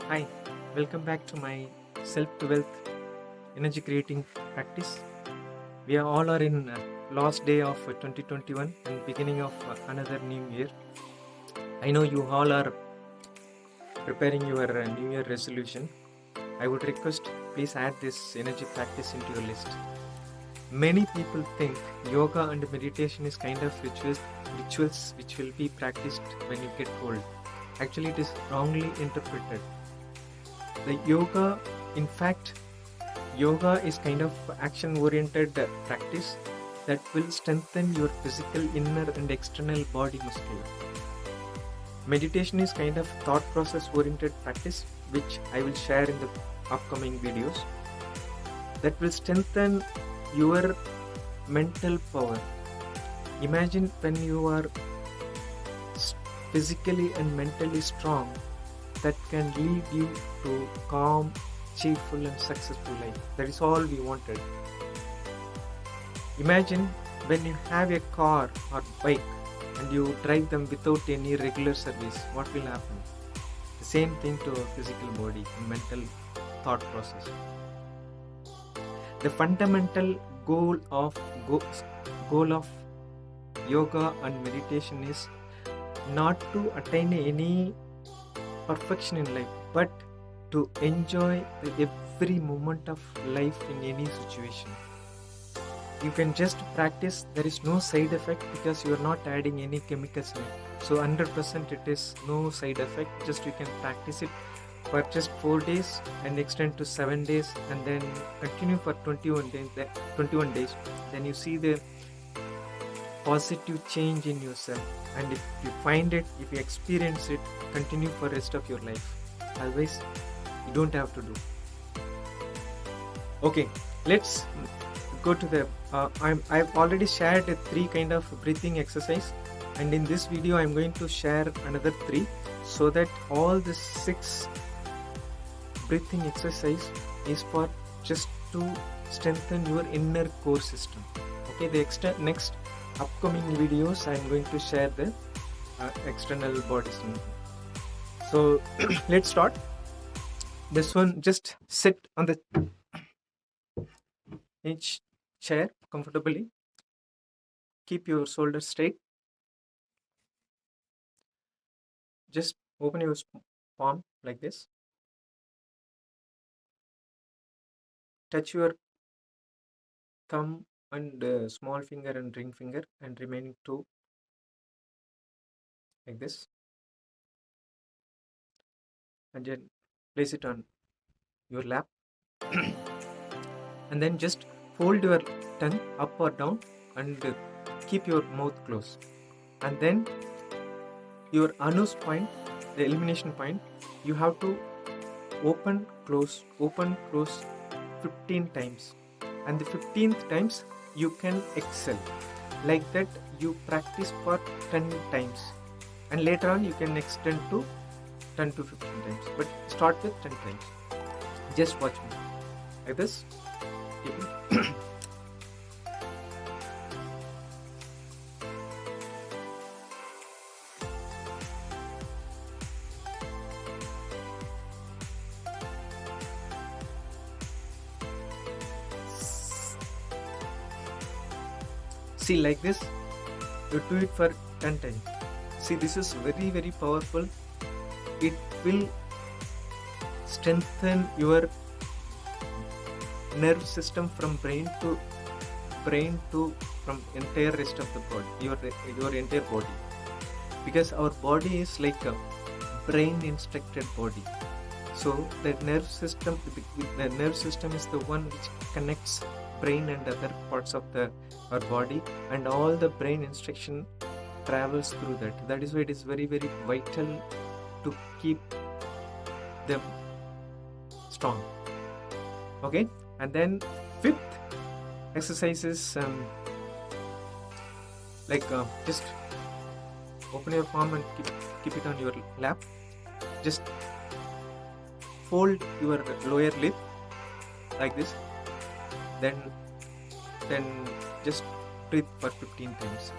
Hi, welcome back to my self to wealth energy creating practice. We are all are in last day of 2021 and beginning of another new year. I know you all are preparing your new year resolution. I would request please add this energy practice into your list. Many people think yoga and meditation is kind of rituals which will be practiced when you get old. Actually, it is wrongly interpreted. The yoga, in fact, yoga is kind of action-oriented practice that will strengthen your physical inner and external body muscle. Meditation is kind of thought process-oriented practice which I will share in the upcoming videos that will strengthen your mental power. Imagine when you are physically and mentally strong, that can lead you to calm, cheerful and successful life. That is all we wanted. Imagine when you have a car or bike and you drive them without any regular service, what will happen? The same thing to our physical body and mental thought process. The fundamental goal of yoga and meditation is not to attain any perfection in life, but to enjoy every moment of life in any situation. You can just practice. There is no side effect because you are not adding any chemicals in it. So 100% it is no side effect. Just you can practice it for just 4 days and extend to 7 days and then continue for 21 days. Then you see the positive change in yourself, and if you find it, if you experience it, continue for rest of your life. Otherwise you don't have to do. Okay, let's go to the I've already shared 3 kind of breathing exercise, and in this video I'm going to share another 3 so that all the 6 breathing exercise is for just to strengthen your inner core system. Okay, the next upcoming videos I'm going to share the external body strength. So let's start. This one, just sit on the each chair comfortably. Keep your shoulders straight. Just open your palm like this. Touch your thumb and small finger and ring finger and remaining 2 like this, and then place it on your lap and then just fold your tongue up or down and keep your mouth closed, and then your anus point, the elimination point, you have to open close 15 times, and the 15th times you can exhale. Like that you practice for 10 times, and later on you can extend to 10 to 15 times, but start with 10 times. Just watch me like this. See, like this you do it for 10 times. See, this is very, very powerful. It will strengthen your nerve system from brain to from entire rest of the body, your entire body, because our body is like a brain instructed body. So the nerve system is the one which connects brain and other parts of our body, and all the brain instruction travels through that. That is why it is very, very vital to keep them strong. Okay, and then 5th exercise is just open your palm and keep it on your lap. Just fold your lower lip like this, then just breathe for 15 times.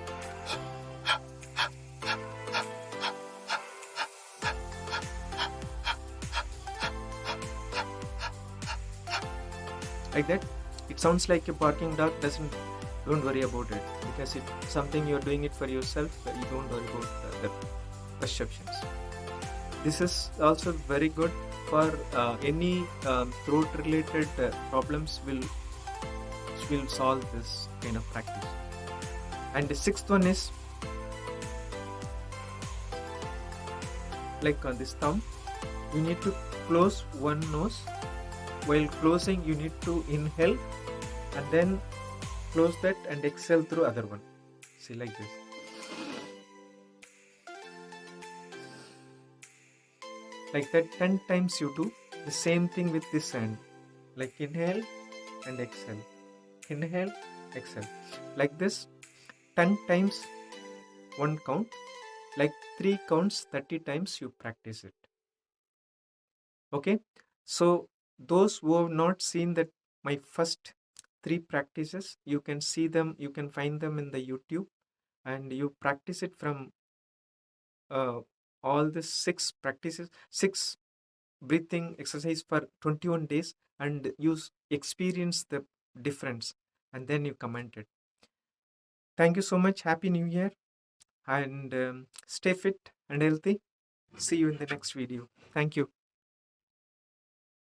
like that. It sounds like a barking dog. Don't worry about it, because if something you're doing it for yourself, you don't worry about the perceptions. This is also very good for any throat related problems will solve this kind of practice. And the sixth one is like on this thumb, you need to close one nose. While closing, you need to inhale and then close that and exhale through other one. See, like this. Like that 10 times you do. The same thing with this hand. Like inhale and exhale. Inhale, exhale. Like this 10 times one count. Like 3 counts 30 times you practice it. Okay. So those who have not seen that my first 3 practices, you can see them, you can find them in the YouTube, and you practice it from all the 6 practices, 6 breathing exercise for 21 days, and you experience the difference, and then you comment it. Thank you so much. Happy New Year, and stay fit and healthy. See you in the next video. Thank you.